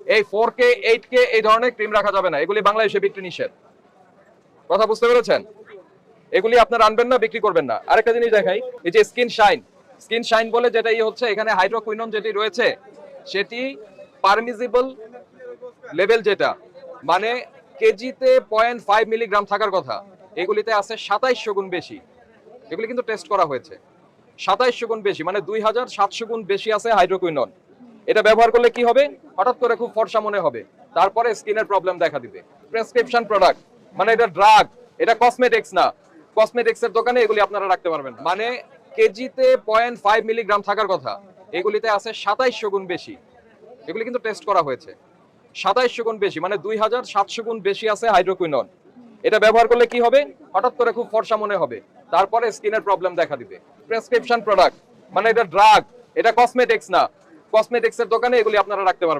এই 4K 8K এই ধরনের ক্রিম রাখা যাবে না, এগুলি বাংলাদেশে বিক্রি নিষেধ। কথা বুঝতে পেরেছেন? এগুলি আপনারা আনবেন না, বিক্রি করবেন না। আরেকটা জিনিস দেখাই, এই যে স্কিন শাইন বলে যেটা হচ্ছে, এখানে হাইড্রোকুইনন যেটি রয়েছে সেটি পারমিজিবল লেভেল, যেটা মানে কেজিতে 0.5 মিলিগ্রাম থাকার কথা, এগুলিতে আছে 2700 গুণ বেশি। এগুলি কিন্তু টেস্ট করা হয়েছে, 2700 গুণ বেশি, মানে 2700 গুণ বেশি আছে হাইড্রোকুইনন। এটা ব্যবহার করলে কি হবে? হঠাৎ করে খুব ফর্সা মনে হবে, তারপরে স্কিনের প্রবলেম দেখা দিবে। প্রেসক্রিপশন প্রোডাক্ট, মানে এটা ড্রাগ, এটা কসমেটিক্স না। কসমেটিক্স এর দোকানে এগুলি আপনারা রাখতে পারবেন না। মানে কেজিতে 0.5 মিলিগ্রাম থাকার কথা, এগুলিতে আছে 2700 গুণ বেশি। এগুলি কিন্তু টেস্ট করা হয়েছে, 2700 গুণ বেশি, মানে 2700 গুণ বেশি আছে হাইড্রোকুইনন। এটা ব্যবহার করলে কি হবে? হঠাৎ করে খুব ফর্সা মনে হবে, তারপরে স্কিনের প্রবলেম দেখা দিবে। প্রেসক্রিপশন প্রোডাক্ট, মানে এটা ড্রাগ, এটা কসমেটিক্স না। কসমেটিক্স এর দোকানে এগুলি আপনারা রাখতে পারবেন।